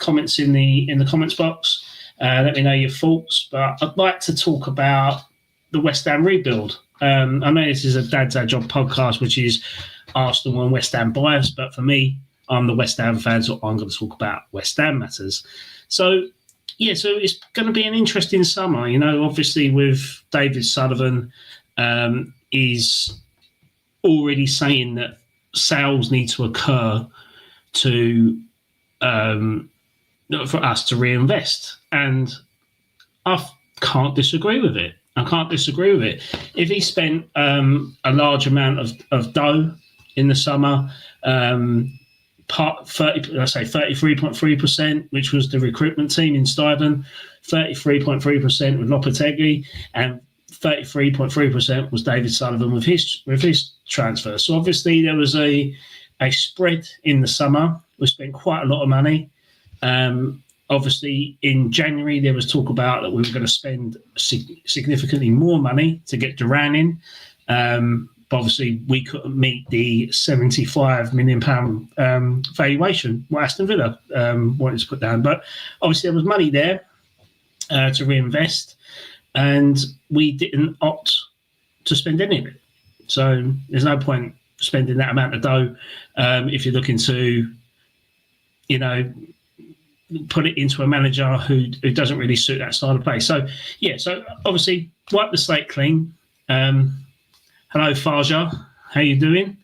comments in the comments box. Let me know your thoughts. But I'd like to talk about the West Ham rebuild. I know this is a Dad's Our Job podcast, which is Arsenal and West Ham bias, but for me, I'm the West Ham fan, so I'm going to talk about West Ham matters. So it's going to be an interesting summer. Obviously with David Sullivan is already saying that sales need to occur for us to reinvest, and I can't disagree with it. If he spent a large amount of dough in the summer, 33.3%, which was the recruitment team in Stuyden, 33.3% with Lopetegui, and 33.3% was David Sullivan with his transfer. So obviously there was a spread in the summer. We spent quite a lot of money. Obviously in January there was talk about that we were going to spend significantly more money to get Duran in. But obviously we couldn't meet the £75 million valuation what Aston Villa wanted to put down. But obviously there was money there to reinvest, and we didn't opt to spend any of it. So there's no point spending that amount of dough if you're looking to, put it into a manager who doesn't really suit that style of play. So obviously wipe the slate clean. Hello, Farja. How you doing?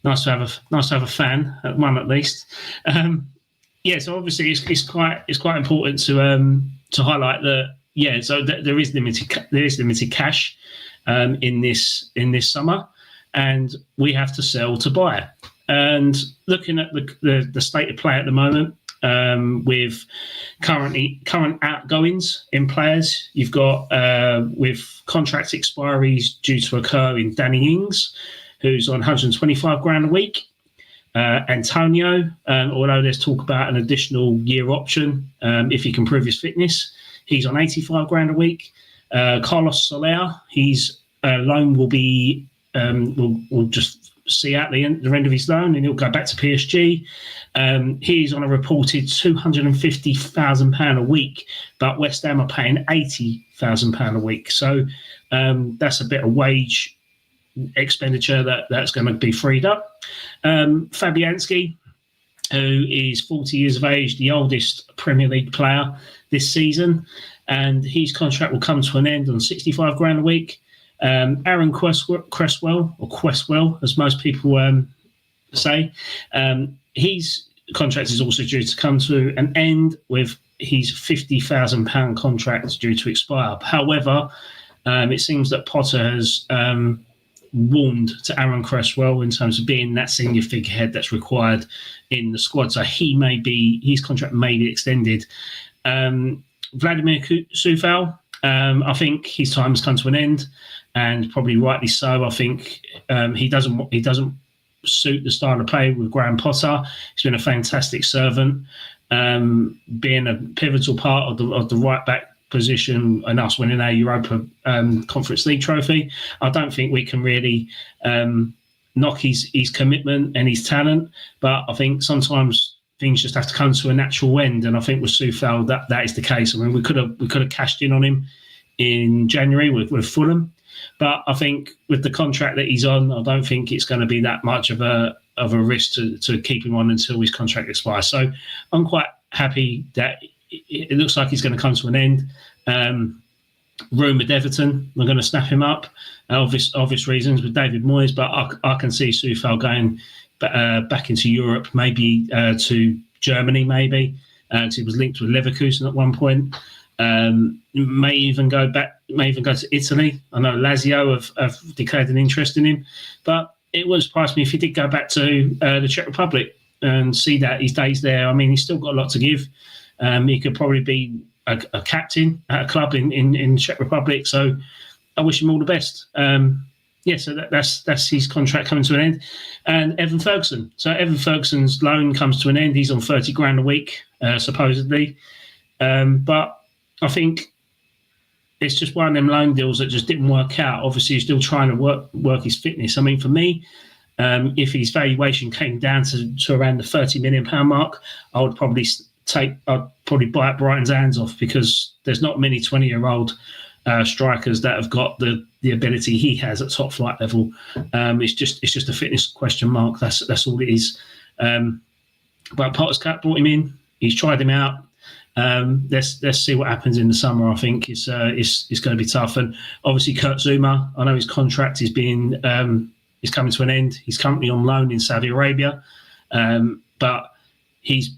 Nice to have a fan, one at least. So obviously it's quite important to highlight that. So there is limited cash in this summer, and we have to sell to buy. And looking at the state of play at the moment, with current outgoings in players, you've got with contract expiries due to occur in Danny Ings, who's on 125 grand a week. Antonio, although there's talk about an additional year option if he can prove his fitness, he's on 85 grand a week. Carlos Soler, his loan will be will just see out the end of his loan, and he'll go back to PSG. He's on a reported £250,000 a week, but West Ham are paying £80,000 a week. So that's a bit of wage expenditure that's going to be freed up. Fabianski, who is 40 years of age, the oldest Premier League player this season, and his contract will come to an end on 65 grand a week. Aaron Cresswell, as most people say, his contract is also due to come to an end with his £50,000 contract due to expire. However, it seems that Potter has warned to Aaron Cresswell in terms of being that senior figurehead that's required in the squad. So his contract may be extended. Vladimir Soufal, I think his time has come to an end, and probably rightly so. I think he doesn't suit the style of play with Graham Potter. He's been a fantastic servant, being a pivotal part of the right back position and us winning our Europa Conference League trophy. I don't think we can really knock his commitment and his talent, but I think sometimes things just have to come to a natural end, and I think with Soufal that is the case. I mean, we could have cashed in on him in January with Fulham, but I think with the contract that he's on, I don't think it's going to be that much of a risk to keep him on until his contract expires. So I'm quite happy that it looks like he's going to come to an end. Rumoured Everton, we're going to snap him up, obvious reasons with David Moyes, but I can see Soufal going back into Europe, maybe to Germany, maybe. He was linked with Leverkusen at one point. May even go to Italy. I know Lazio have declared an interest in him, but it wouldn't surprise me if he did go back to the Czech Republic and see that his days there. I mean, he's still got a lot to give. He could probably be a captain at a club in the Czech Republic. So I wish him all the best. So that's his contract coming to an end. And Evan Ferguson. So Evan Ferguson's loan comes to an end. He's on 30 grand a week, supposedly. But I think it's just one of them loan deals that just didn't work out. Obviously, he's still trying to work his fitness. I mean, for me, If his valuation came down to around the £30 million mark, I'd probably buy Brighton's hands off, because there's not many 20-year-old strikers that have got the ability he has at top flight level. It's just a fitness question mark. That's all it is. But Potter's Cup brought him in. He's tried him out. Let's see what happens in the summer. I think it's going to be tough. And obviously Kurt Zouma, I know his contract is coming to an end. He's currently on loan in Saudi Arabia, but his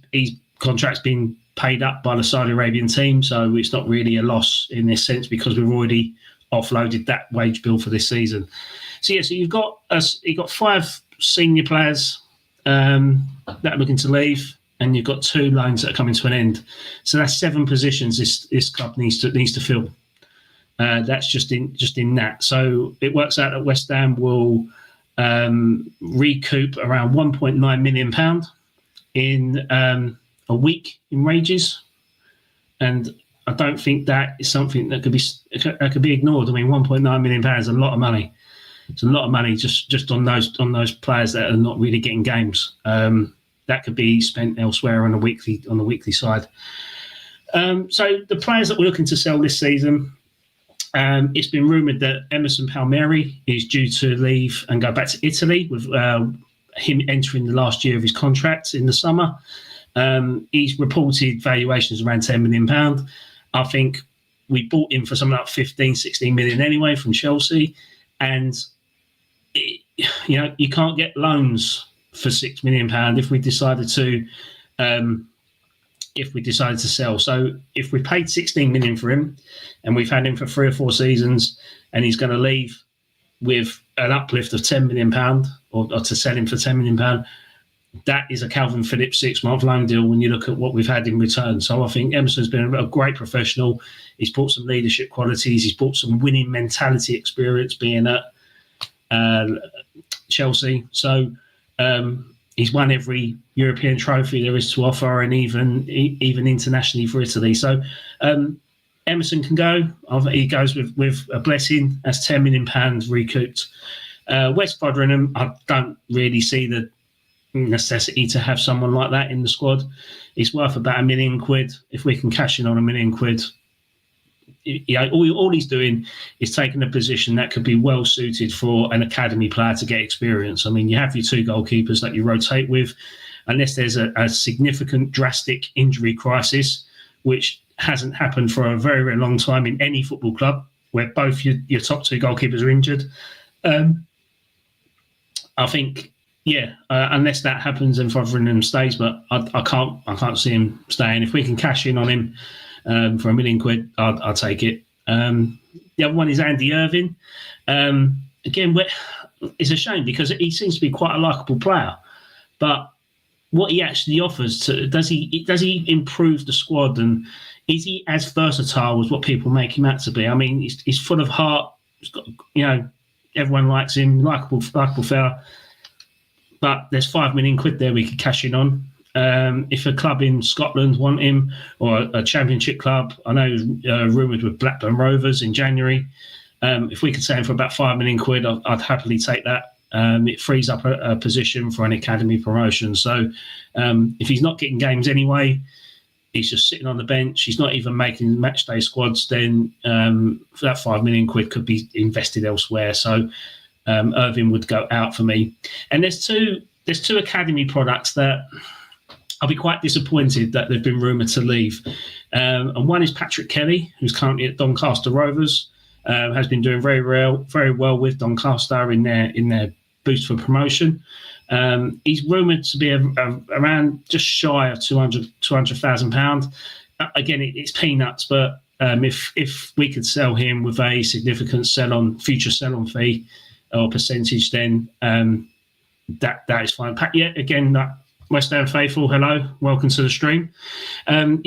contract's been paid up by the Saudi Arabian team, so it's not really a loss in this sense, because we've already offloaded that wage bill for this season. So you've got 5 senior players that are looking to leave, and you've got 2 loans that are coming to an end. So that's 7 positions this club needs to fill. That's just in that. So it works out that West Ham will recoup around £1.9 million in a week in wages, and I don't think that is something that could be ignored. I mean, £1.9 million is a lot of money. It's a lot of money just on those players that are not really getting games. That could be spent elsewhere on the weekly side. So the players that we're looking to sell this season, it's been rumoured that Emerson Palmieri is due to leave and go back to Italy, with him entering the last year of his contract in the summer. He's reported valuations around £10 million. I think we bought him for something like 15-16 million anyway from Chelsea, and you can't get loans for £6 million if we decided to sell. So if we paid 16 million for him, and we've had him for 3 or 4 seasons, and he's going to leave with an uplift of £10 million, or to sell him for £10 million, that is a Calvin Phillips 6-month loan deal when you look at what we've had in return. So I think Emerson's been a great professional. He's brought some leadership qualities. He's brought some winning mentality experience being at Chelsea. So he's won every European trophy there is to offer, and even internationally for Italy. So Emerson can go. He goes with a blessing. That's £10 million recouped. West Foderingham, I don't really see the necessity to have someone like that in the squad. It's worth about £1 million. If we can cash in on £1 million, all he's doing is taking a position that could be well suited for an academy player to get experience. I mean, you have your 2 goalkeepers that you rotate with, unless there's a significant, drastic injury crisis, which hasn't happened for a very, very long time in any football club, where both your top 2 goalkeepers are injured. I think, unless that happens, then Fotheringham stays, but I can't see him staying. If we can cash in on him for £1 million, I'll take it. The other one is Andy Irving. Again, it's a shame, because he seems to be quite a likeable player, but what he actually offers does he improve the squad, and is he as versatile as what people make him out to be? I mean, he's full of heart. He's got, everyone likes him, likeable fella. But there's £5 million there we could cash in on. If a club in Scotland want him, or a championship club, I know rumoured with Blackburn Rovers in January. If we could sell him for about £5 million, I'd happily take that. It frees up a position for an academy promotion. So if he's not getting games anyway, he's just sitting on the bench, he's not even making match day squads, then that £5 million could be invested elsewhere. So Irving would go out for me. And there's two academy products that I'll be quite disappointed that they've been rumoured to leave. And one is Patrick Kelly, who's currently at Doncaster Rovers, has been doing very well with Doncaster in their boost for promotion. He's rumoured to be around just shy of £200,000. Again, it's peanuts, but if we could sell him with a significant future sell-on fee or percentage, then that is fine. Again, West Ham faithful, hello, welcome to the stream. I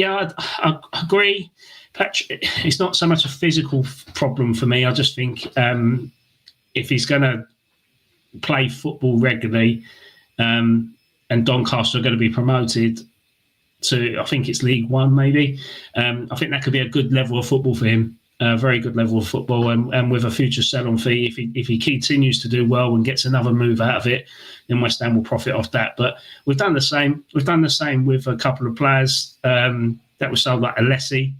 agree. Patrick, it's not so much a physical problem for me. I just think if he's going to play football regularly, and Doncaster are going to be promoted to, I think it's League One maybe, I think that could be a good level of football for him. very good level of football, and with a future sell-on fee, if he continues to do well and gets another move out of it, then West Ham will profit off that. But we've done the same. We've done the same with a couple of players that were sold, like Alessi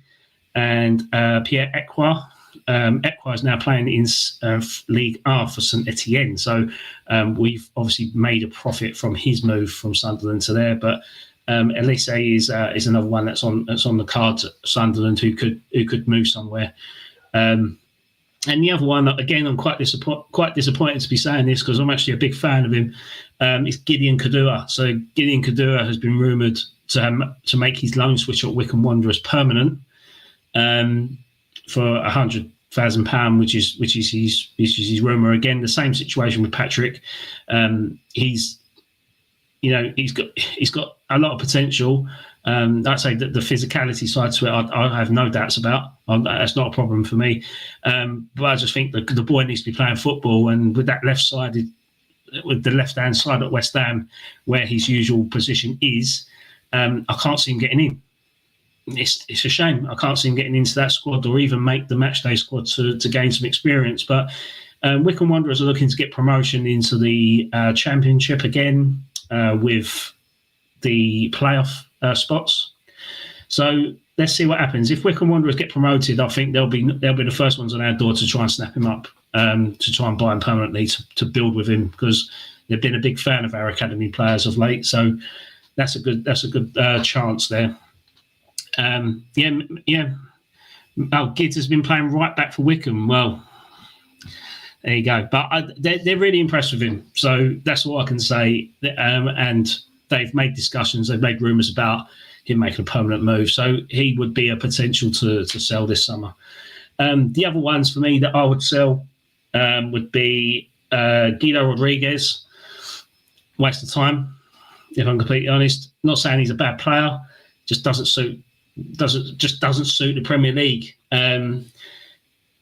and Pierre Ekwa. Ekwa is now playing in League R for Saint-Ettiene, so we've obviously made a profit from his move from Sunderland to there. But Alessi is another one that's on the cards at Sunderland who could move somewhere. And the other one, again, I'm quite disappointed to be saying this because I'm actually a big fan of him. Is Gideon Kadua. So Gideon Kadua has been rumoured to make his loan switch at Wycombe Wanderers permanent for £100,000, which is his rumour. Again, the same situation with Patrick. He's got a lot of potential. I'd say that the physicality side to it, I have no doubts about. That's not a problem for me. But I just think the boy needs to be playing football, and with that with the left-hand side at West Ham, where his usual position is, I can't see him getting in. It's a shame. I can't see him getting into that squad or even make the matchday squad to gain some experience. But Wycombe Wanderers are looking to get promotion into the Championship again with the playoff spots. So let's see what happens. If Wycombe Wanderers get promoted, I think they'll be the first ones on our door to try and snap him up, to try and buy him permanently to build with him, because they've been a big fan of our academy players of late. So that's a good chance there. Gids has been playing right back for Wycombe. Well, there you go. But they're really impressed with him. So that's all I can say. And they've made discussions, they've made rumours about him making a permanent move. So he would be a potential to sell this summer. The other ones for me that I would sell would be Guido Rodriguez. Waste of time, if I'm completely honest. Not saying he's a bad player, just doesn't suit the Premier League.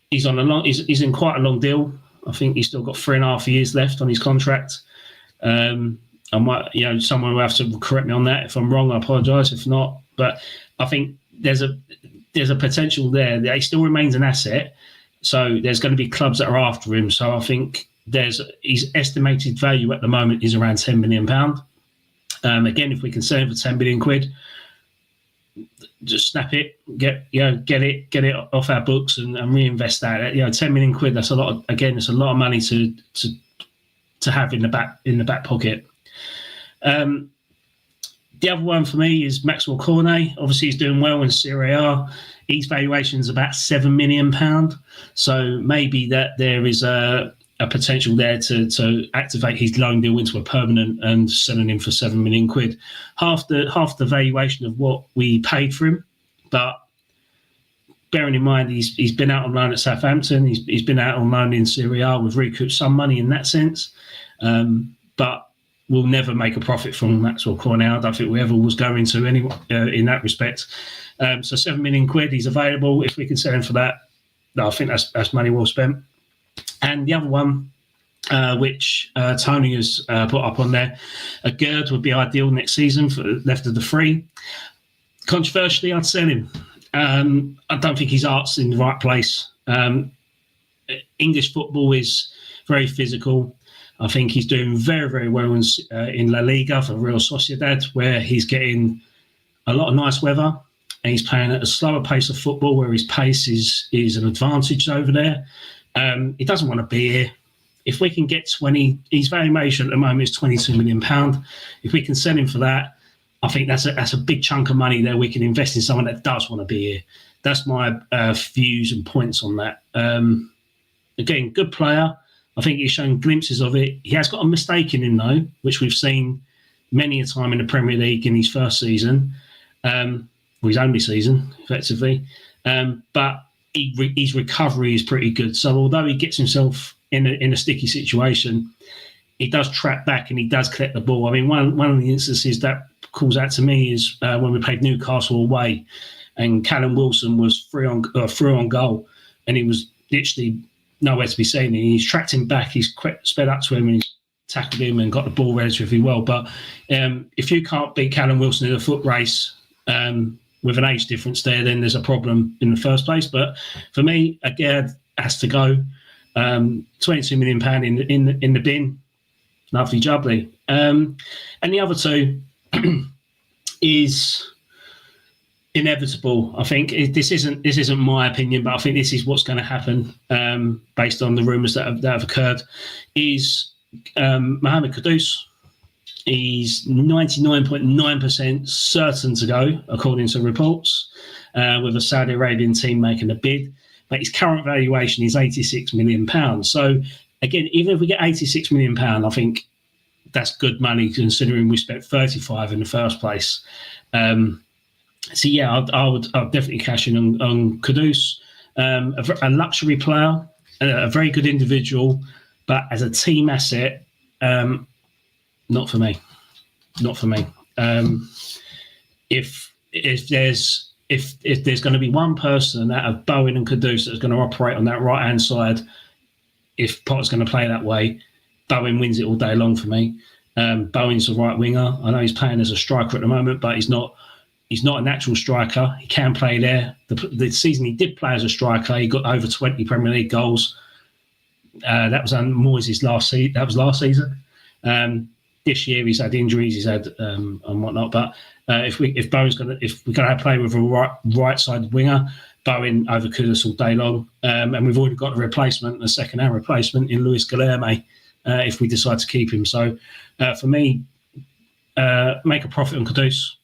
He's in quite a long deal. I think he's still got 3.5 years left on his contract. I might, someone will have to correct me on that. If I'm wrong, I apologise. If not, but I think there's a potential there. He still remains an asset, so there's going to be clubs that are after him. So I think his estimated value at the moment is around £10 million. Again, if we can sell him for £10 million, just snap it, get it off our books and reinvest that. £10 million. That's a lot. It's a lot of money to have in the back pocket. The other one for me is Maxwell Cornet. Obviously, he's doing well in Serie A. His valuation is about £7 million. So maybe that there is a potential there to activate his loan deal into a permanent and selling him for £7 million. Half the valuation of what we paid for him. But bearing in mind he's been out on loan at Southampton, he's been out on loan in Serie A. We've recouped some money in that sense. But we'll never make a profit from Maxwell Cornet. I don't think we ever was going to anyway in that respect. So £7 million, he's available. If we can sell him for that, I think that's money well spent. And the other one, which Tony has put up on there, a Gerd would be ideal next season for left of the free. Controversially, I'd sell him. I don't think his heart's in the right place. English football is very physical. I think he's doing very, very well in La Liga for Real Sociedad, where he's getting a lot of nice weather and he's playing at a slower pace of football where his pace is an advantage over there. He doesn't want to be here. If we can get 20, his valuation at the moment is £22 million. If we can sell him for that, I think that's a big chunk of money there we can invest in someone that does want to be here. That's my views and points on that. Again, good player. I think he's shown glimpses of it. He has got a mistake in him, though, which we've seen many a time in the Premier League in his first season, or his only season, effectively. But his recovery is pretty good. So although he gets himself in a sticky situation, he does track back and he does collect the ball. I mean, one of the instances that calls out to me is when we played Newcastle away, and Callum Wilson was through on goal, and he was literally nowhere to be seen. He's tracked him back. He's sped up to him and he's tackled him and got the ball relatively well. But if you can't beat Callum Wilson in a foot race, with an age difference there, then there's a problem in the first place. But for me, Agard has to go. £22 million in the bin, lovely jubbly. And the other two is inevitable. I think this isn't my opinion, but I think this is what's going to happen based on the rumours that have occurred. Is Mohamed Kudus? He's 99.9% certain to go, according to reports, with a Saudi Arabian team making a bid. But his current valuation is £86 million. So again, even if we get £86 million, I think that's good money considering we spent 35 in the first place. So yeah, I'll definitely cash in on Kudus, a luxury player, a very good individual, but as a team asset, not for me. Not for me. If there's going to be one person out of Bowen and Kudus that's going to operate on that right hand side, if Potter's going to play that way, Bowen wins it all day long for me. Bowen's the right winger. I know he's playing as a striker at the moment, but he's not a natural striker. He can play there. The season he did play as a striker, he got over 20 Premier League goals. That was on Moyes' last season. That was last season. This year he's had injuries, he's had and whatnot. But if we're gonna play with a right side winger, Bowen over Kudus all day long, and we've already got a replacement, a second-hand replacement in Luis Guilherme, if we decide to keep him. So for me, make a profit on Kudus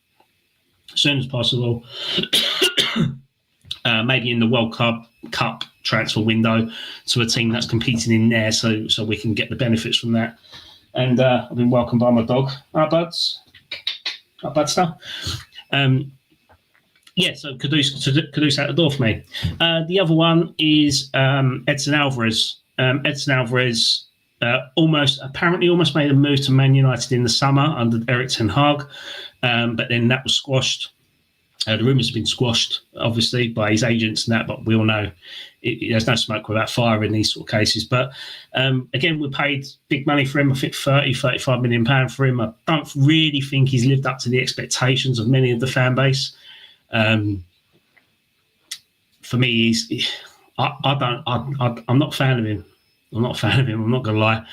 as soon as possible. Maybe in the World Cup transfer window to a team that's competing in there, so we can get the benefits from that. And I've been welcomed by my dog. Our buds stuff. Yeah, so Kudus out the door for me. The other one is Edson Alvarez. Edson Alvarez apparently almost made a move to Man United in the summer under Erik ten Hag, but then that was squashed. The rumours have been squashed, obviously, by his agents and that, but we all know there's no smoke without fire in these sort of cases. But again, we paid big money for him. I think £35 million for him. I don't really think he's lived up to the expectations of many of the fan base. For me, I'm not a fan of him. I'm not going to lie.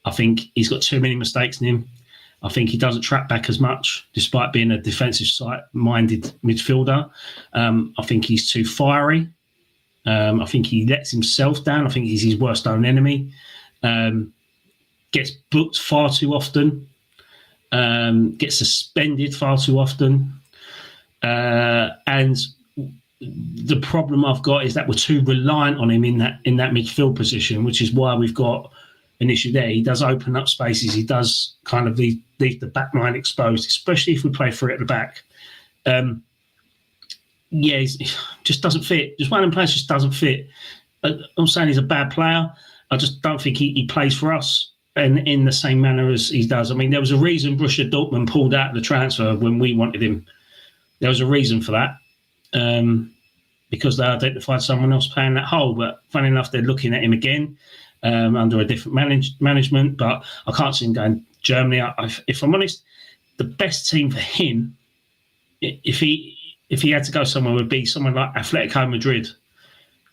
I think he's got too many mistakes in him. I think he doesn't track back as much, despite being a defensive-minded midfielder. I think he's too fiery. I think he lets himself down. I think he's his worst own enemy. Gets booked far too often. Gets suspended far too often. And the problem I've got is that we're too reliant on him in that midfield position, which is why we've got an issue there. He does open up spaces. He does kind of leave the back line exposed, especially if we play through at the back. He just doesn't fit. Just one of them players just doesn't fit. I'm saying he's a bad player. I just don't think he plays for us in the same manner as he does. I mean, there was a reason Borussia Dortmund pulled out the transfer when we wanted him. There was a reason for that. Because they identified someone else playing that hole. But funny enough, they're looking at him again under a different management. But I can't see him going Germany. If I'm honest, the best team for him, if he had to go somewhere, would be someone like Atletico Madrid,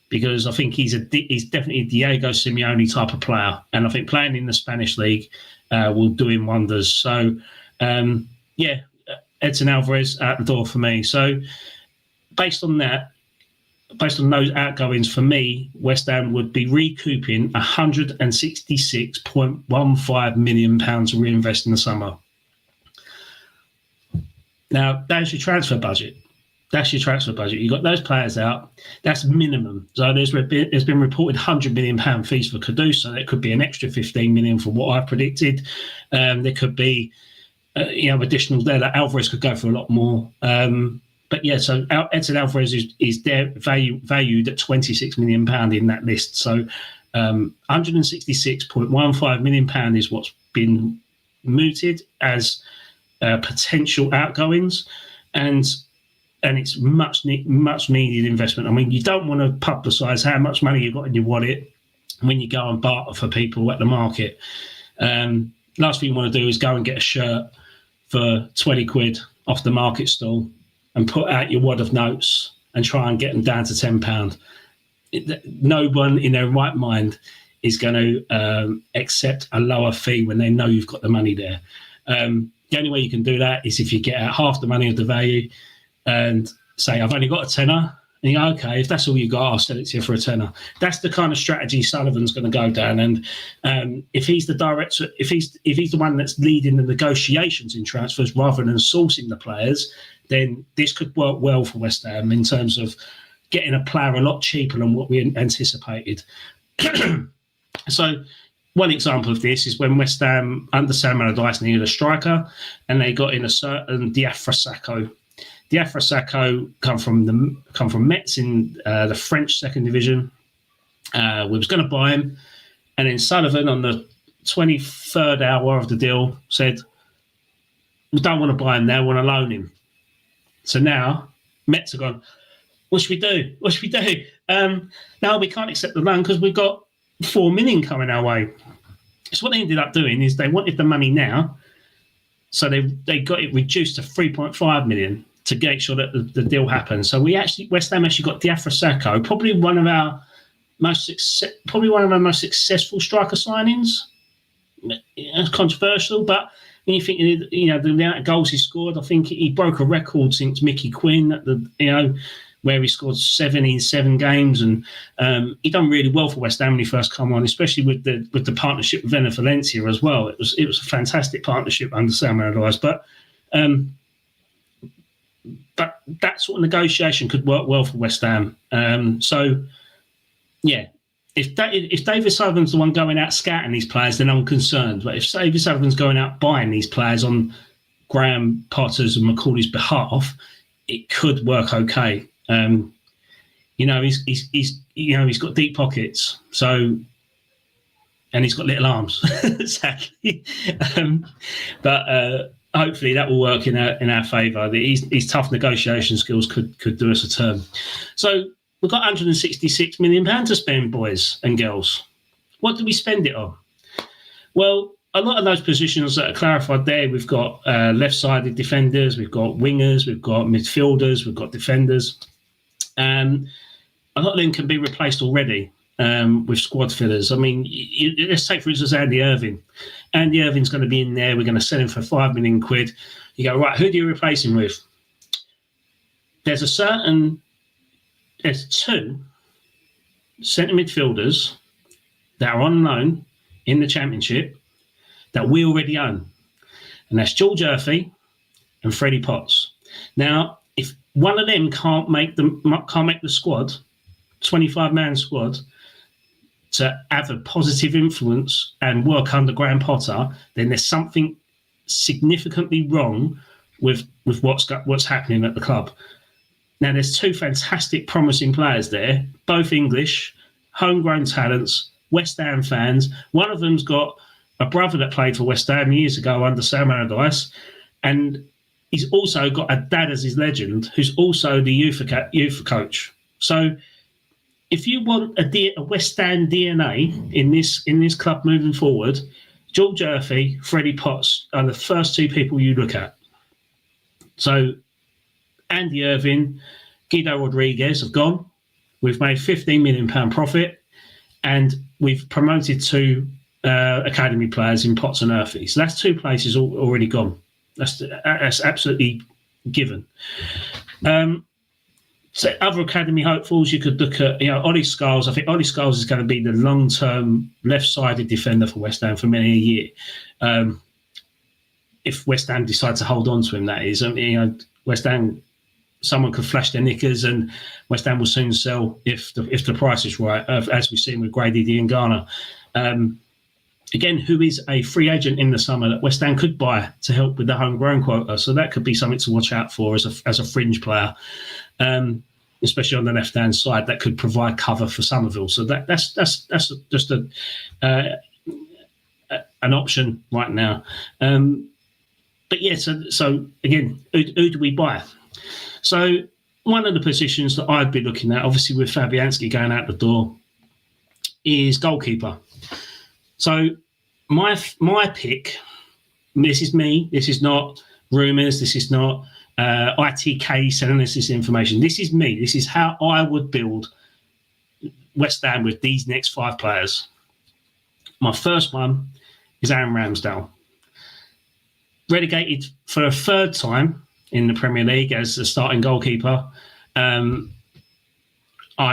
because I think he's definitely a Diego Simeone type of player, and I think playing in the Spanish league will do him wonders. So Edson Alvarez out the door for me. So based on those outgoings, for me, West Ham would be recouping £166.15 million to reinvest in the summer. Now, that's your transfer budget. You've got those players out. That's minimum. So there's been reported £100 million fees for Kudus, so there could be an extra £15 million for what I predicted. There could be additional there that Alvarez could go for a lot more. But yeah, so Edson Alvarez is there valued at £26 million in that list. So £166.15 million is what's been mooted as potential outgoings, and it's much needed investment. I mean, you don't want to publicise how much money you've got in your wallet when you go and barter for people at the market. Last thing you want to do is go and get a shirt for 20 quid off the market stall and put out your wad of notes and try and get them down to £10. No one in their right mind is going to accept a lower fee when they know you've got the money there. The only way you can do that is if you get out half the money of the value and say, I've only got a tenner. And you go, okay, if that's all you got, I'll sell it to you for a tenner. That's the kind of strategy Sullivan's going to go down. And if he's the director, if he's the one that's leading the negotiations in transfers rather than sourcing the players, then this could work well for West Ham in terms of getting a player a lot cheaper than what we anticipated. So one example of this is when West Ham, under Sam Allardyce, needed a striker, and they got in a certain Diafra Sakho. Diafra Sakho come from Metz in the French second division. We was going to buy him, and then Sullivan on the 23rd hour of the deal said, we don't want to buy him now, we want to loan him. So now Metz have gone, what should we do? What should we do? No, we can't accept the loan because we've got $4 million coming our way. So what they ended up doing is they wanted the money now, so they got it reduced to 3.5 million to make sure that the deal happened. So West Ham actually got Diafra Sakho, probably one of our most successful striker signings. It's controversial, but when you think the amount of goals he scored, I think he broke a record since Mickey Quinn at where he scored 7 in 7 games, and he done really well for West Ham when he first come on, especially with the partnership with Valencia as well. It was a fantastic partnership under Sam Allardyce, but that sort of negotiation could work well for West Ham. So yeah, if David Sullivan's the one going out scouting these players, then I'm concerned. But if David Sullivan's going out buying these players on Graham Potter's and Macaulay's behalf, it could work okay. He's got deep pockets, and he's got little arms, sadly. But hopefully that will work in our favour. His tough negotiation skills could do us a turn. So we've got £166 million to spend, boys and girls. What do we spend it on? Well, a lot of those positions that are clarified there, we've got left-sided defenders, we've got wingers, we've got midfielders, we've got defenders. A lot of them can be replaced already with squad fillers. I mean, let's take, for instance, Andy Irving. Andy Irving's going to be in there. We're going to sell him for £5 million. You go, right, who do you replace him with? There's 2 centre midfielders that are on loan in the Championship that we already own. And that's George Murphy and Freddie Potts. Now, if one of them can't make the squad, 25-man squad, to have a positive influence and work under Graham Potter, then there's something significantly wrong with what's happening at the club. Now, there's 2 fantastic, promising players there, both English, homegrown talents, West Ham fans. One of them's got a brother that played for West Ham years ago under Sam Allardyce, and he's also got a dad as his legend, who's also the youth coach. So, if you want a West Ham DNA in this club moving forward, George Murphy, Freddie Potts are the first 2 people you look at. So, Andy Irving, Guido Rodriguez have gone. We've made £15 million profit, and we've promoted 2 academy players in Potts and Murphy. So that's 2 places already gone. That's absolutely given. So other academy hopefuls, you could look at, Ollie Scholes. I think Ollie Scholes is going to be the long-term left-sided defender for West Ham for many a year. If West Ham decide to hold on to him, that is. West Ham, someone could flash their knickers, and West Ham will soon sell if the price is right, as we've seen with Grady Diangana. Again, who is a free agent in the summer that West Ham could buy to help with the homegrown quota. So that could be something to watch out for as a fringe player, especially on the left-hand side. That could provide cover for Somerville. So that's just an option right now. But yeah, so again, who do we buy? So one of the positions that I'd be looking at, obviously with Fabianski going out the door, is goalkeeper. So my pick, this is me, this is not rumours, this is not ITK sending us this information. This is me. This is how I would build West Ham with these next 5 players. My first one is Aaron Ramsdale. Relegated for a 3rd time in the Premier League as a starting goalkeeper. I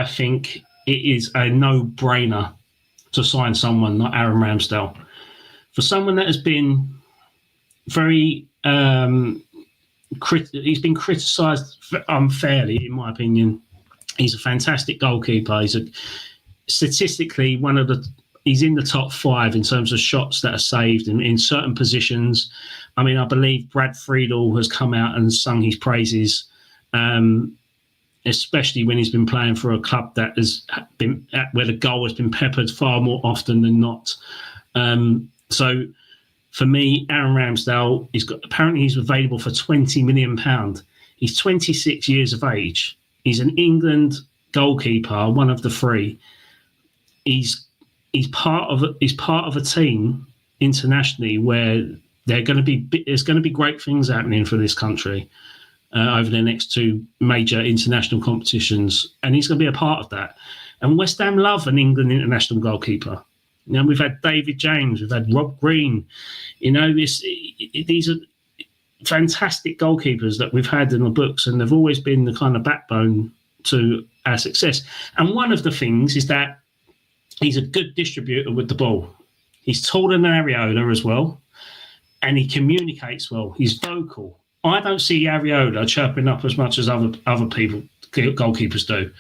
think it is a no-brainer to sign someone like Aaron Ramsdale. For someone that has been very... he's been criticised unfairly, in my opinion. He's a fantastic goalkeeper. He's statistically he's in the top 5 in terms of shots that are saved in certain positions. I mean, I believe Brad Friedel has come out and sung his praises, especially when he's been playing for a club that has been where the goal has been peppered far more often than not. So for me, Aaron Ramsdale, apparently he's available for £20 million. He's 26 years of age. He's an England goalkeeper, one of the 3. He's part of a team internationally where there's going to be great things happening for this country over the next 2 major international competitions, and he's going to be a part of that. And West Ham love an England international goalkeeper. You know, we've had David James, we've had Rob Green. You know, these are fantastic goalkeepers that we've had in the books, and they've always been the kind of backbone to our success. And one of the things is that he's a good distributor with the ball. He's taller than Areola as well, and he communicates well. He's vocal. I don't see Areola chirping up as much as other people, goalkeepers do.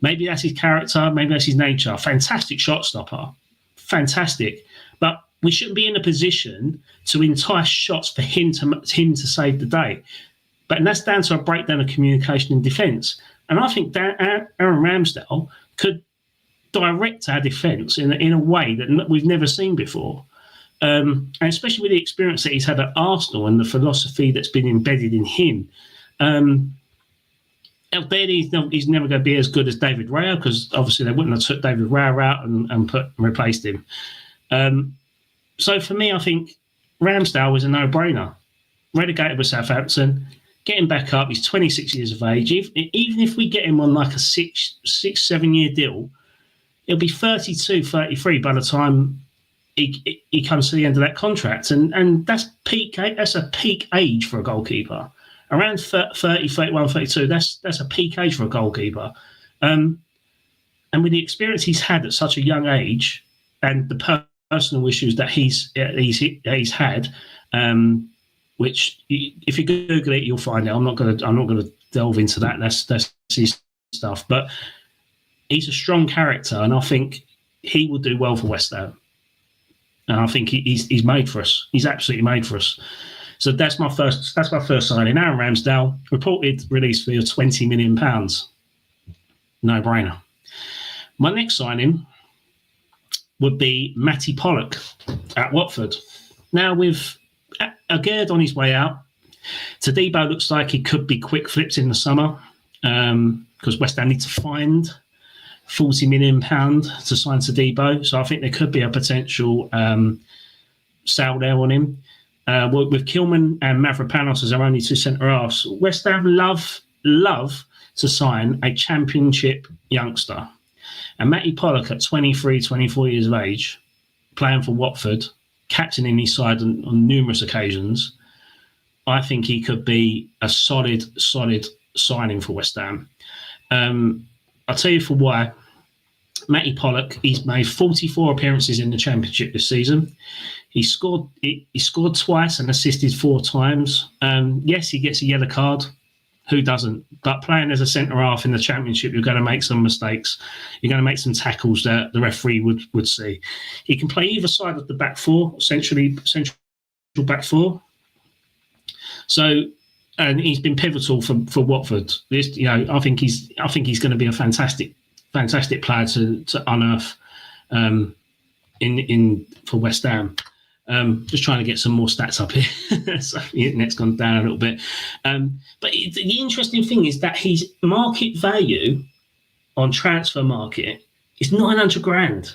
Maybe that's his character, maybe that's his nature. Fantastic shot stopper. Fantastic. But we shouldn't be in a position to entice shots for him to save the day. And that's down to a breakdown of communication and defence. And I think that Aaron Ramsdale could direct our defence in a way that we've never seen before. And especially with the experience that he's had at Arsenal and the philosophy that's been embedded in him. He's never going to be as good as David Raya, because obviously they wouldn't have took David Raya out and replaced him. So for me, I think Ramsdale is a no-brainer. Relegated with Southampton, getting back up. He's 26 years of age. Even if we get him on like a 7 year deal, he'll be 32, 33 by the time he comes to the end of that contract. And that's a peak age for a goalkeeper. Around 30, 31, 32, that's a peak age for a goalkeeper. And with the experience he's had at such a young age and the personal issues that he's had, which if you Google it, you'll find it. I'm not gonna delve into that. That's his stuff. But he's a strong character, and I think he will do well for West Ham. And I think he's made for us. He's absolutely made for us. So that's my first signing. Aaron Ramsdale, reported release fee of £20 million. No brainer. My next signing would be Matty Pollock at Watford. Now, with Aguerd on his way out, Todibo looks like he could be quick flipped in the summer, because West Ham need to find £40 million to sign Todibo. So I think there could be a potential sale there on him. With Kilman and Mavropanos as our only 2 centre-halves, West Ham love to sign a championship youngster. And Matty Pollock at 23, 24 years of age, playing for Watford, captaining his side on numerous occasions, I think he could be a solid signing for West Ham. I'll tell you for why. Matty Pollock, he's made 44 appearances in the Championship this season. He scored twice and assisted 4 times. Yes, he gets a yellow card. Who doesn't? But playing as a centre-half in the Championship, you're going to make some mistakes. You're going to make some tackles that the referee would see. He can play either side of the back four, central back four. So, and he's been pivotal for Watford. I think he's going to be a fantastic player to unearth for West Ham. Just trying to get some more stats up here. So the internet's gone down a little bit. But the interesting thing is that his market value on transfer market is 900 grand.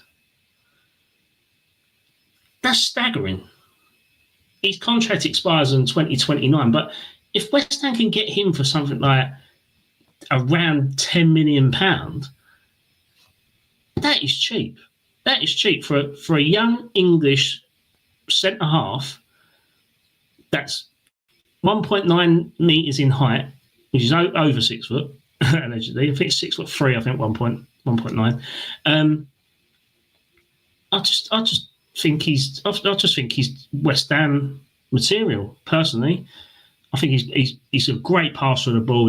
That's staggering. His contract expires in 2029, but if West Ham can get him for something like around £10 million, that is cheap. That is cheap for a young English centre half. That's 1.9 metres in height, which is over 6 foot, allegedly. I think it's 6'3", I think 1.9. I just think he's West Ham material, personally. I think he's a great passer of the ball.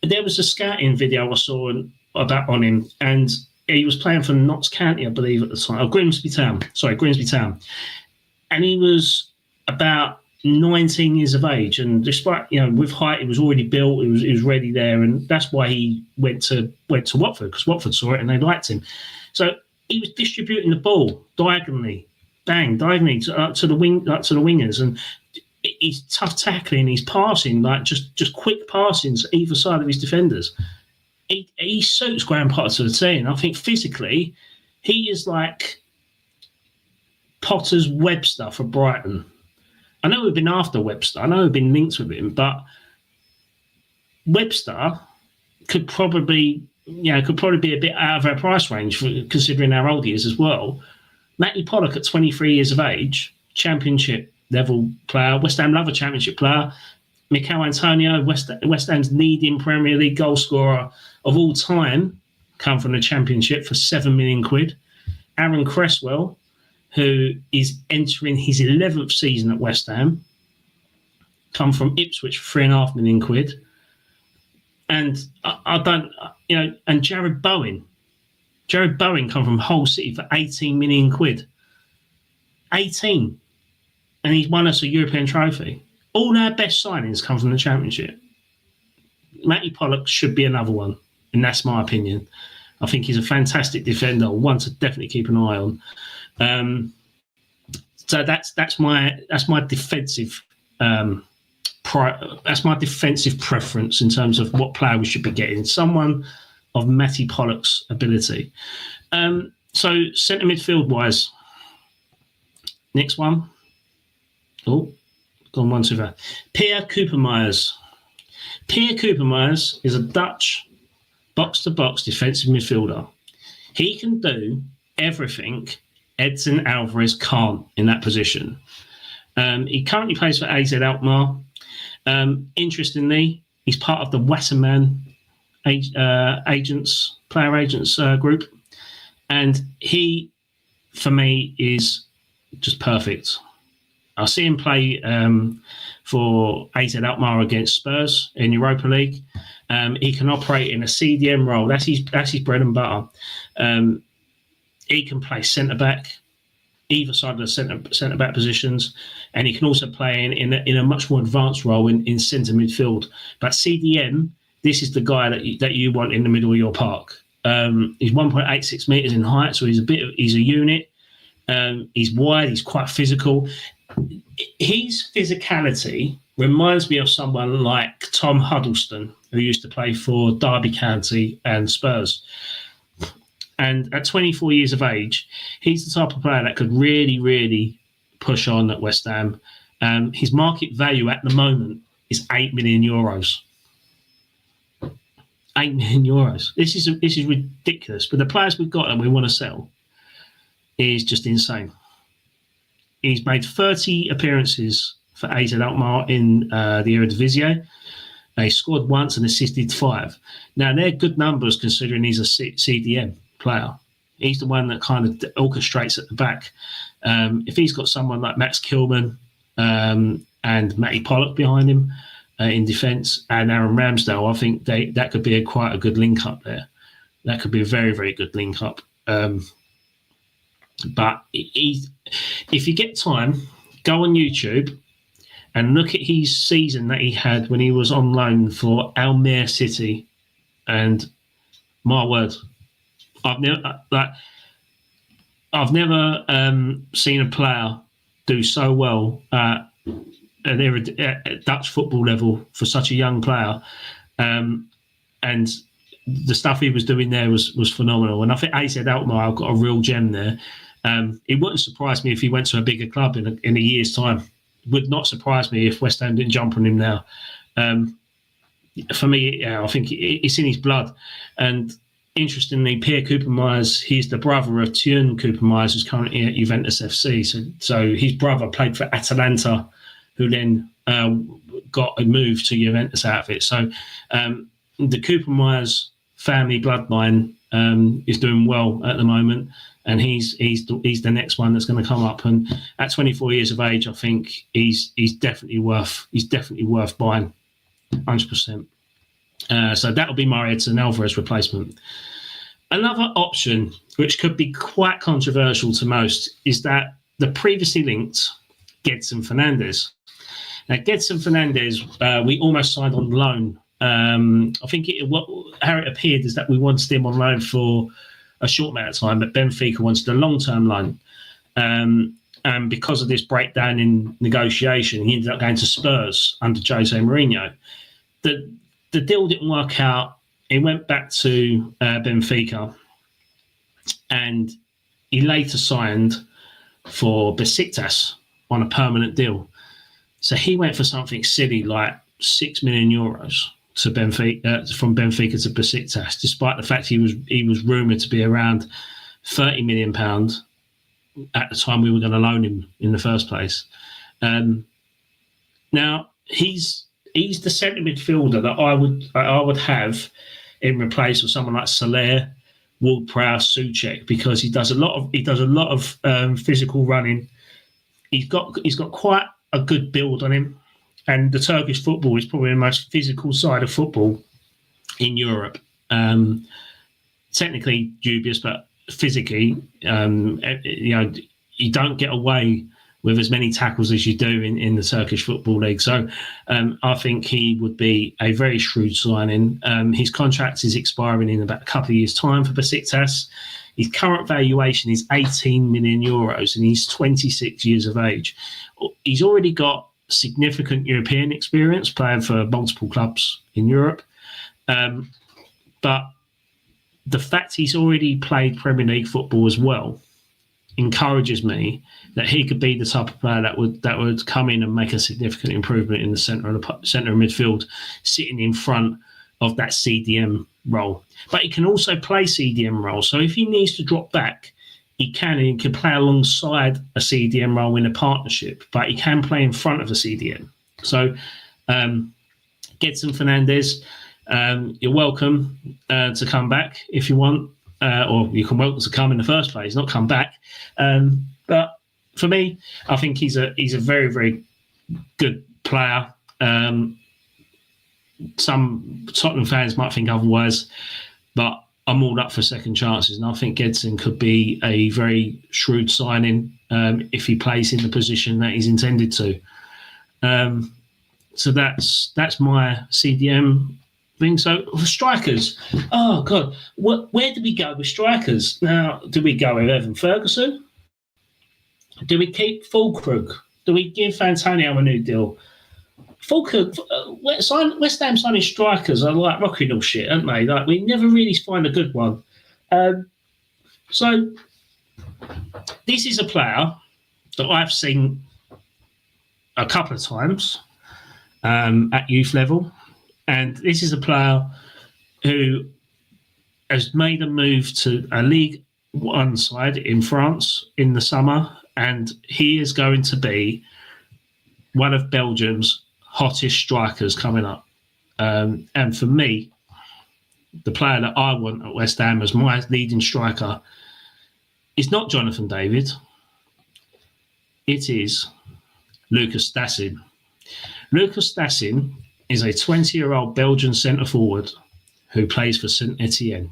There was a scouting video I saw on him, and he was playing for Notts County, I believe, at the time. Grimsby Town. And he was about 19 years of age, and despite with height, he was already built. He was ready there, and that's why he went to Watford, because Watford saw it and they liked him. So he was distributing the ball diagonally to the wingers, and he's tough tackling. He's passing just quick passings either side of his defenders. He suits Graham Potter to the team. I think physically, he is like Potter's Webster for Brighton. I know we've been after Webster. I know we've been linked with him, but Webster could probably be a bit out of our price range, considering how old he is as well. Matty Pollock at 23 years of age, Championship level player. West Ham love a Championship player. Mikel Antonio, West Ham's leading Premier League goal scorer of all time, come from the Championship for £7 million. Aaron Cresswell, who is entering his 11th season at West Ham, come from Ipswich for £3.5 million. And and Jared Bowen. Jared Bowen come from Hull City for £18 million. 18. And he's won us a European trophy. All our best signings come from the Championship. Matty Pollock should be another one, and that's my opinion. I think he's a fantastic defender, one to definitely keep an eye on. So that's my defensive that's my defensive preference in terms of what player we should be getting. Someone of Matty Pollock's ability. So centre midfield wise, next one. Oh, gone one too far. Pierre Coopermeyers. Pierre Coopermeyers is a Dutch box-to-box defensive midfielder. He can do everything Edson Alvarez can't in that position. He currently plays for AZ Alkmaar. Interestingly, he's part of the Wasserman player agents group. And he, for me, is just perfect. I see him play for AZ Alkmaar against Spurs in Europa League. He can operate in a CDM role. That's his bread and butter. He can play centre-back, either side of the centre-back positions, and he can also play in a much more advanced role in centre midfield. But CDM, this is the guy that you want in the middle of your park. He's 1.86 metres in height, so he's a unit. He's wide, he's quite physical. His physicality reminds me of someone like Tom Huddleston, who used to play for Derby County and Spurs. And at 24 years of age, he's the type of player that could really, really push on at West Ham. His market value at the moment is €8 million. €8 million. This is ridiculous. But the players we've got and we want to sell is just insane. He's made 30 appearances for AZ Alkmaar in the Eredivisie. He scored once and assisted 5. Now, they're good numbers considering he's a CDM player. He's the one that kind of orchestrates at the back. If he's got someone like Max Kilman and Matty Pollock behind him in defence and Aaron Ramsdale, I think that could be quite a good link-up there. That could be a very, very good link-up. But if you get time, go on YouTube and look at his season that he had when he was on loan for Almere City. And my word, I've never seen a player do so well at Dutch football level for such a young player. And the stuff he was doing there was phenomenal. And I think AZ Alkmaar have got a real gem there. It wouldn't surprise me if he went to a bigger club in a year's time, would not surprise me if West Ham didn't jump on him now. For me, I think it's in his blood. And interestingly, Pierre Cooper-Myers, he's the brother of Teun Cooper-Myers, who's currently at Juventus FC. So his brother played for Atalanta, who then got a move to Juventus out of it. So the Cooper-Myers family bloodline is doing well at the moment, and he's the next one that's going to come up. And at 24 years of age, I think he's definitely worth buying, 100%. So that'll be my Edson Alvarez replacement. Another option, which could be quite controversial to most, is that the previously linked Gedson Fernandes. Now, Gedson Fernandes, we almost signed on loan. I think how it appeared is that we wanted him on loan for a short amount of time, but Benfica wanted a long-term loan. And because of this breakdown in negotiation, he ended up going to Spurs under Jose Mourinho. The deal didn't work out. He went back to Benfica, and he later signed for Besiktas on a permanent deal. So he went for something silly like €6 million to Benfica, from Benfica to Besiktas, despite the fact he was rumoured to be around £30 million at the time we were going to loan him in the first place. Now he's the centre midfielder that I would have in replace of someone like Soler, Ward-Prowse, Souček, because he does a lot of physical running. He's got quite a good build on him, and the Turkish football is probably the most physical side of football in Europe. Technically dubious, but physically, you don't get away with as many tackles as you do in the Turkish Football League. So I think he would be a very shrewd signing. His contract is expiring in about a couple of years' time for Besiktas. His current valuation is €18 million, and he's 26 years of age. He's already got significant European experience, playing for multiple clubs in Europe. But the fact he's already played Premier League football as well encourages me that he could be the type of player that would come in and make a significant improvement in the centre of midfield, sitting in front of that CDM role. But he can also play CDM role. So if he needs to drop back, he can, and he can play alongside a CDM role in a partnership, but he can play in front of a CDM. So Gedson Fernandes, you're welcome to come back if you want. Or you can welcome to come in the first place, not come back. But for me, I think he's a very, very good player. Some Tottenham fans might think otherwise, but I'm all up for second chances, and I think Gedson could be a very shrewd signing if he plays in the position that he's intended to. So that's my CDM thing. So strikers, oh God, where do we go with strikers? Now, do we go with Evan Ferguson? Do we keep Fulkrug? Do we give Antonio a new deal? Fulkrug, West Ham signing strikers are like rocking all shit, aren't they? Like, we never really find a good one. So this is a player that I've seen a couple of times at youth level. And this is a player who has made a move to a League One side in France in the summer, and he is going to be one of Belgium's hottest strikers coming up. And for me, the player that I want at West Ham as my leading striker is not Jonathan David. It is Lucas Stassin. Lucas Stassin is a 20-year-old Belgian centre-forward who plays for Saint-Ettiene.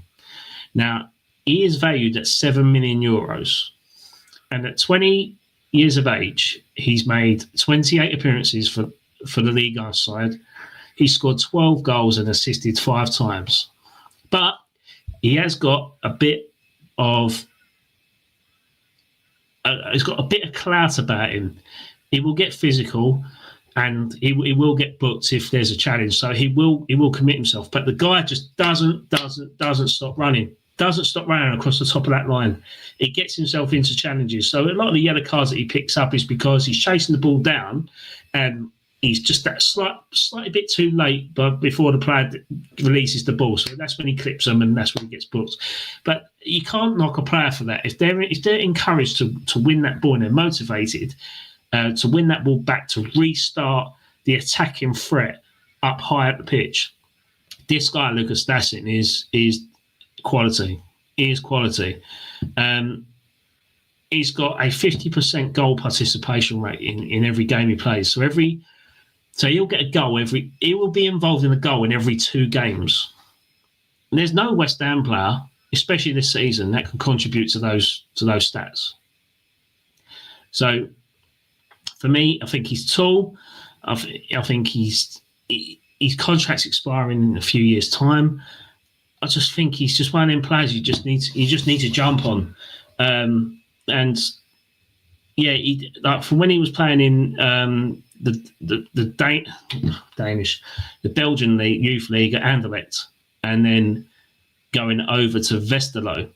Now, he is valued at €7 million. And at 20 years of age, he's made 28 appearances for the Ligue 1 side. He scored 12 goals and assisted 5 times. But he has got a bit of clout about him. He will get physical, and he will get booked if there's a challenge. So he will commit himself. But the guy just doesn't stop running. doesn't stop running across the top of that line. He gets himself into challenges. So a lot of the yellow cards that he picks up is because he's chasing the ball down and he's just that slightly bit too late but before the player releases the ball. So that's when he clips them and that's when he gets booked. But you can't knock a player for that. If they're encouraged to win that ball and they're motivated to win that ball back, to restart the attacking threat up high at the pitch, this guy, Lucas Dassin, is quality. He is quality. He's got a 50% goal participation rate in every game he plays. So he'll get a goal he will be involved in a goal in every 2 games. And there's no West Ham player, especially this season, that can contribute to those stats. So for me, I think he's tall. I think his contract's expiring in a few years' time. I just think he's just one of them players you just need to jump on. And yeah, from when he was playing in the Belgian league, youth league at Anderlecht, and then going over to Westerlo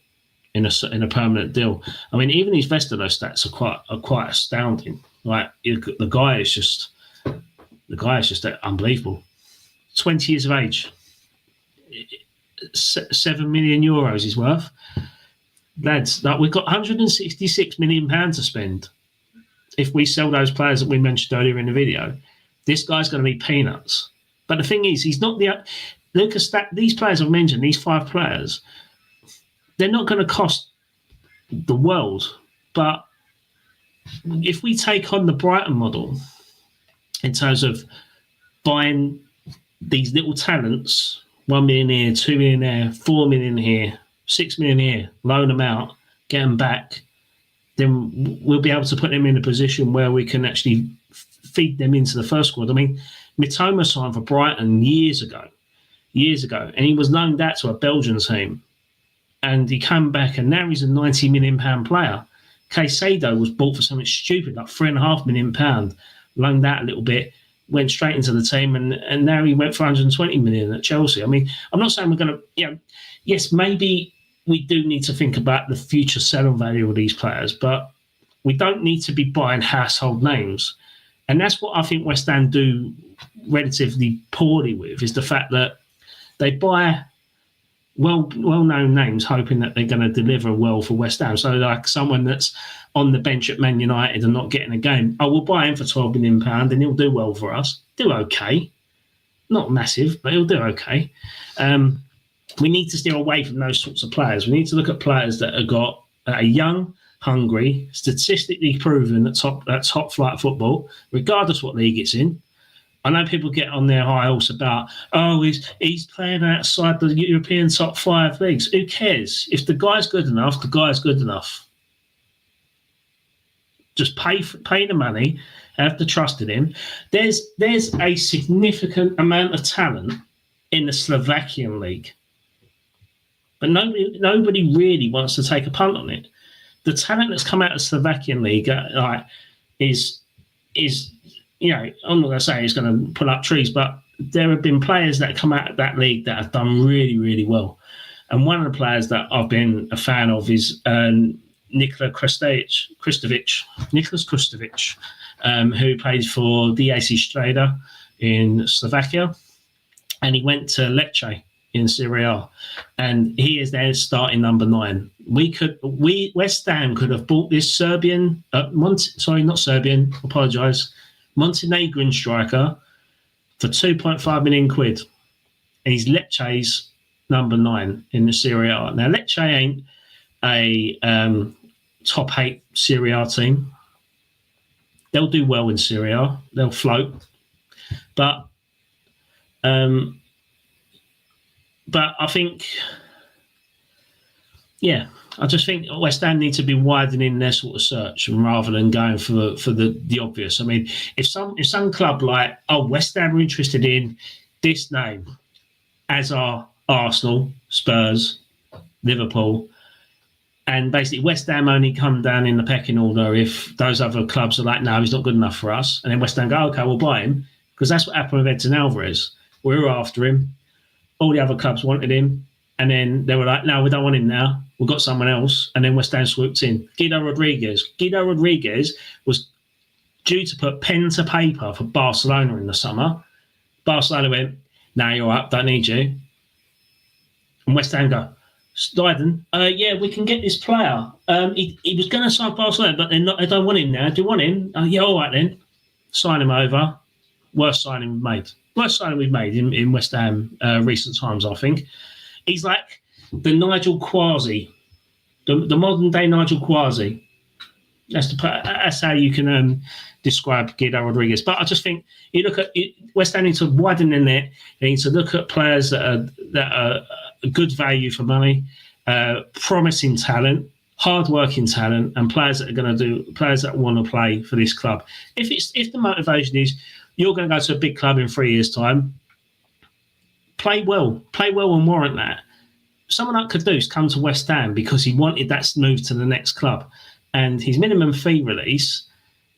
in a permanent deal. I mean, even his Westerlo stats are quite astounding. Like the guy is just unbelievable. 20 years of age, €7 million he's worth. Lads, like, we've got £166 million to spend. If we sell those players that we mentioned earlier in the video, this guy's going to be peanuts. But the thing is, he's not these players I've mentioned, these 5 players, they're not going to cost the world. But if we take on the Brighton model in terms of buying these little talents, 1 million here, 2 million there, 4 million here, 6 million here, loan them out, get them back, then we'll be able to put them in a position where we can actually feed them into the first squad. I mean, Mitoma signed for Brighton years ago, and he was loaned out to a Belgian team, and he came back, and now he's a £90 million player. Caicedo was bought for something stupid, like £3.5 million, loaned out a little bit, went straight into the team, and now he went for 120 million at Chelsea. I mean, I'm not saying we're going to, yes, maybe we do need to think about the future selling value of these players, but we don't need to be buying household names. And that's what I think West Ham do relatively poorly with, is the fact that they buy well-known names hoping that they're going to deliver well for West Ham. So like someone that's on the bench at Man United and not getting a game, we'll buy him for £12 million and he'll do well for us. Do okay. Not massive, but he'll do okay. We need to steer away from those sorts of players. We need to look at players that are young, hungry, statistically proven at top flight football, regardless what league it's in. I know people get on their high horse about, he's playing outside the European top 5 leagues. Who cares? If the guy's good enough, the guy's good enough. Just pay the money, have the trust in him. There's a significant amount of talent in the Slovakian league, but nobody really wants to take a punt on it. The talent that's come out of the Slovakian league is I'm not going to say he's going to pull up trees, but there have been players that come out of that league that have done really, really well. And one of the players that I've been a fan of is Nicholas Kristovic, who plays for DAC Streda in Slovakia. And he went to Lecce in Serie A, and he is their starting number 9. West Ham could have bought this Montenegrin striker for £2.5 million, and he's Lecce's number 9 in the Serie A. Now Lecce ain't a top 8 Serie A team. They'll do well in Serie A. They'll float, but I think, I just think West Ham need to be widening their sort of search rather than going for the obvious. I mean, if some club like West Ham are interested in this name, as are Arsenal, Spurs, Liverpool, and basically West Ham only come down in the pecking order if those other clubs are like, no, he's not good enough for us, and then West Ham go, okay, we'll buy him, because that's what happened with Edson Alvarez. We were after him. All the other clubs wanted him, And then they were like, no, we don't want him now. We've got someone else. And then West Ham swooped in. Guido Rodriguez was due to put pen to paper for Barcelona in the summer. Barcelona went, no, you're all right, don't need you. And West Ham go, Steiden, yeah, we can get this player. He was going to sign Barcelona, but they don't want him now. Do you want him? Yeah, all right then. Sign him over. Worst signing we've made in West Ham recent times, I think. He's like the Nigel Quasi, the modern day Nigel Quasi. That's how you can describe Guido Rodriguez. But I just think you look at West Ham need to widen the net. They need to look at players that are good value for money, promising talent, hard-working talent, and players that want to play for this club. If the motivation is you're going to go to a big club in 3 years' time, play well and warrant that. Someone like Kudus come to West Ham because he wanted that move to the next club, and his minimum fee release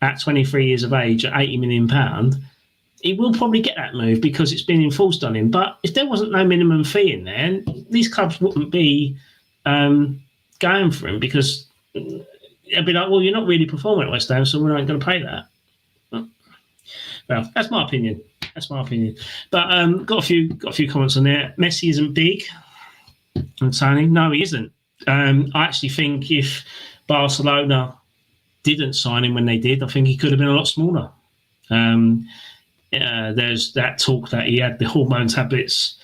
at 23 years of age at £80 million, he will probably get that move because it's been enforced on him. But if there wasn't no minimum fee in there, these clubs wouldn't be going for him because it'd be like, well, you're not really performing at West Ham, so we're not going to pay that. Well, that's my opinion. But got a few comments on there. Messi isn't big. And Tony, no, he isn't. I actually think if Barcelona didn't sign him when they did, I think he could have been a lot smaller. There's that talk that he had the hormone tablets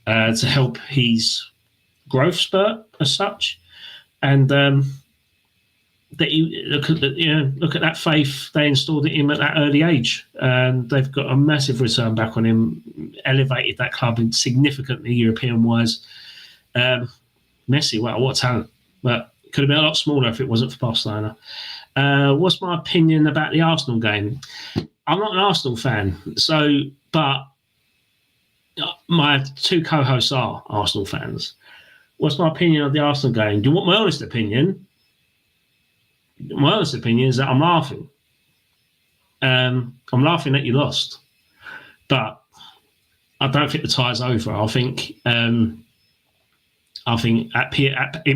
to help his growth spurt as such, and that you look at that faith they installed in him at that early age, and they've got a massive return back on him, elevated that club significantly European wise. Messi, wow, what talent! But could have been a lot smaller if it wasn't for Barcelona. What's my opinion about the Arsenal game? I'm not an Arsenal fan, but my two co-hosts are Arsenal fans. What's my opinion of the Arsenal game? Do you want my honest opinion? My honest opinion is that I'm laughing. I'm laughing that you lost, but I don't think the tie's over. I think in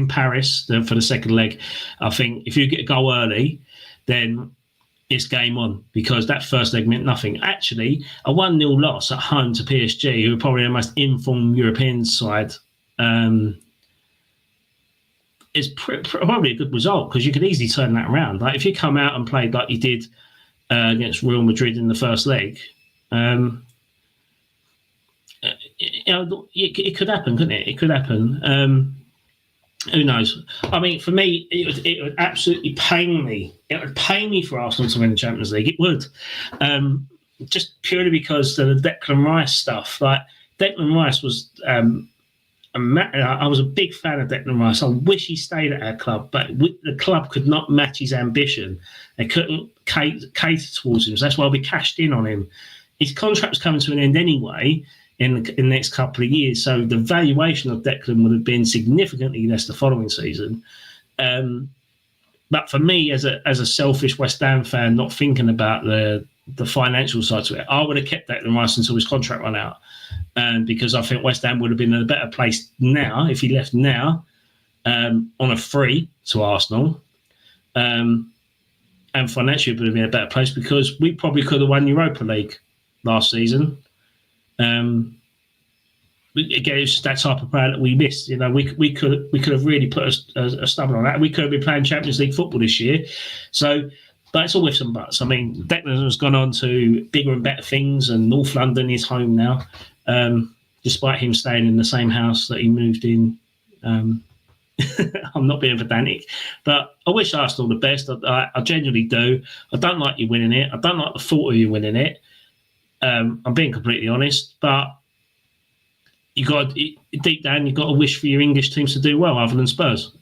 Paris for the second leg, I think if you get a goal early, then it's game on, because that first leg meant nothing. Actually, a 1-0 loss at home to PSG, who are probably the most informed European side, is probably a good result, because you could easily turn that around. Like if you come out and played like you did against Real Madrid in the first leg, it could happen, couldn't it? It could happen. Who knows? I mean, for me, it would absolutely pain me. It would pain me for Arsenal to win the Champions League. It would, just purely because of the Declan Rice stuff. Like Declan Rice was, I was a big fan of Declan Rice. I wish he stayed at our club, but the club could not match his ambition. They couldn't cater towards him. So that's why we cashed in on him. His contract was coming to an end anyway in the next couple of years, so the valuation of Declan would have been significantly less the following season. But for me, as a selfish West Ham fan, not thinking about the financial side to it, I would have kept Declan Rice until his contract ran out, because I think West Ham would have been in a better place now if he left now on a free to Arsenal, and financially would have been in a better place, because we probably could have won Europa League last season. Again, it's just that type of player that we missed. You know, we could have really put a stumble on that. We could have been playing Champions League football this year. So, but it's all with some buts. I mean, Declan has gone on to bigger and better things, and North London is home now, despite him staying in the same house that he moved in. I'm not being pedantic, but I wish Arsenal the best. I genuinely do. I don't like you winning it. I don't like the thought of you winning it. I'm being completely honest, but deep down, you've got to wish for your English teams to do well, other than Spurs,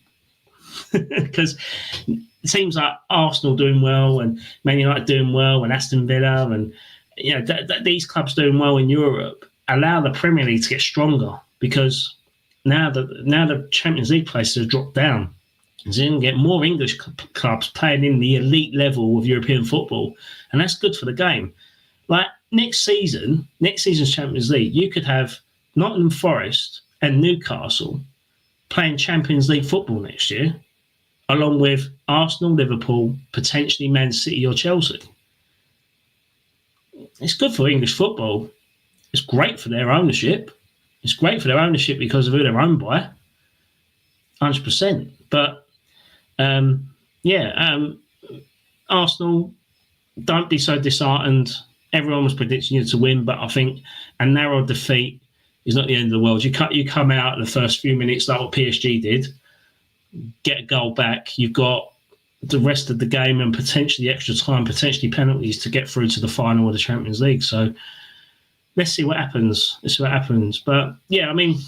because it seems like Arsenal doing well, and Man United doing well, and Aston Villa, and these clubs doing well in Europe allow the Premier League to get stronger, because now the Champions League places have dropped down, so you can get more English clubs playing in the elite level of European football, and that's good for the game. Like next season's Champions League, you could have Nottingham Forest and Newcastle playing Champions League football next year, along with Arsenal, Liverpool, potentially Man City or Chelsea. It's good for English football. It's great for their ownership. It's great for their ownership because of who they're owned by, 100%. But, Arsenal, don't be so disheartened. Everyone was predicting you to win, but I think a narrow defeat is not the end of the world. You come out the first few minutes like what PSG did, get a goal back. You've got the rest of the game and potentially extra time, potentially penalties to get through to the final of the Champions League. So let's see what happens. But yeah, I mean,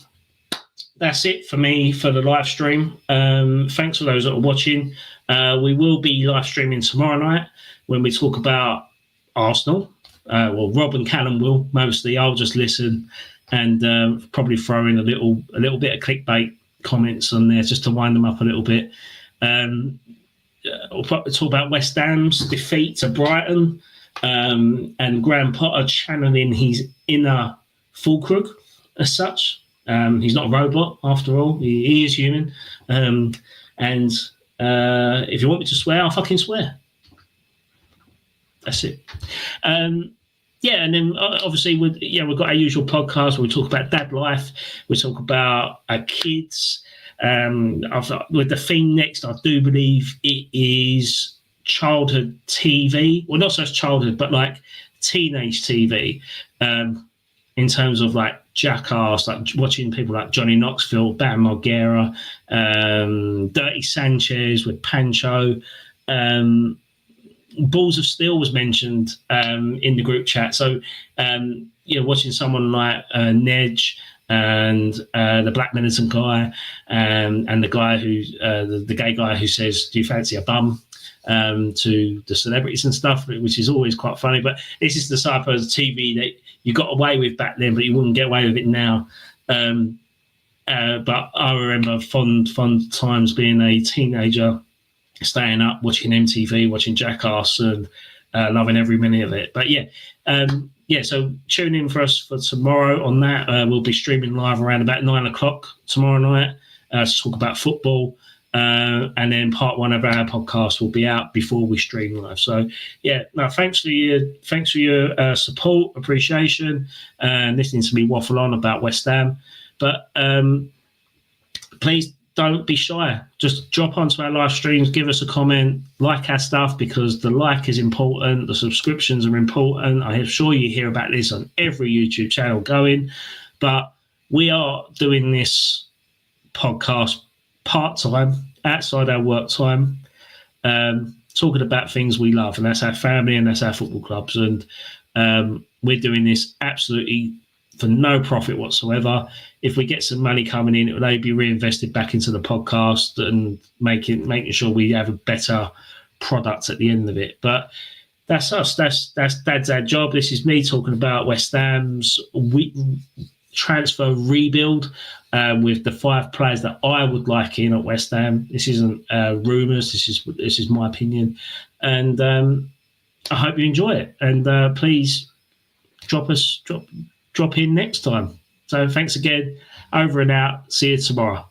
that's it for me for the live stream. Thanks for those that are watching. We will be live streaming tomorrow night when we talk about Arsenal. Well, Rob and Callum will mostly. I'll just listen and probably throw in a little bit of clickbait comments on there just to wind them up a little bit. We'll talk about West Ham's defeat to Brighton, and Graham Potter channeling his inner Fulkrug as such. He's not a robot after all. He is human. And if you want me to swear, I'll fucking swear. That's it. And then obviously we've got our usual podcast where we talk about dad life. We talk about our kids. With the theme next, I do believe it is childhood TV. Well, not so much childhood, but like teenage TV. In terms of like Jackass, like watching people like Johnny Knoxville, Bam Margera, Dirty Sanchez with Pancho. Balls of Steel was mentioned in the group chat. So, watching someone like Nedge and the Black Militant guy and the guy who, the gay guy who says, "Do you fancy a bum?" To the celebrities and stuff, which is always quite funny. But this is the type of TV that you got away with back then, but you wouldn't get away with it now. But I remember fond times being a teenager, staying up, watching MTV, watching Jackass, and loving every minute of it. But so tune in for us for tomorrow on that. We'll be streaming live around about 9:00 tomorrow night to talk about football. And then part one of our podcast will be out before we stream live. So thanks for your support, appreciation, and listening to me waffle on about West Ham. But please don't be shy. Just drop onto our live streams, give us a comment, like our stuff, because the like is important. The subscriptions are important. I am sure you hear about this on every YouTube channel going, but we are doing this podcast part-time, outside our work time, talking about things we love, and that's our family and that's our football clubs. And we're doing this absolutely for no profit whatsoever. If we get some money coming in, it will only be reinvested back into the podcast and making sure we have a better product at the end of it. But that's us. That's our job. This is me talking about West Ham's transfer rebuild with the 5 players that I would like in at West Ham. This isn't rumours. This is my opinion, and I hope you enjoy it. And please drop in next time. So thanks again. Over and out. See you tomorrow.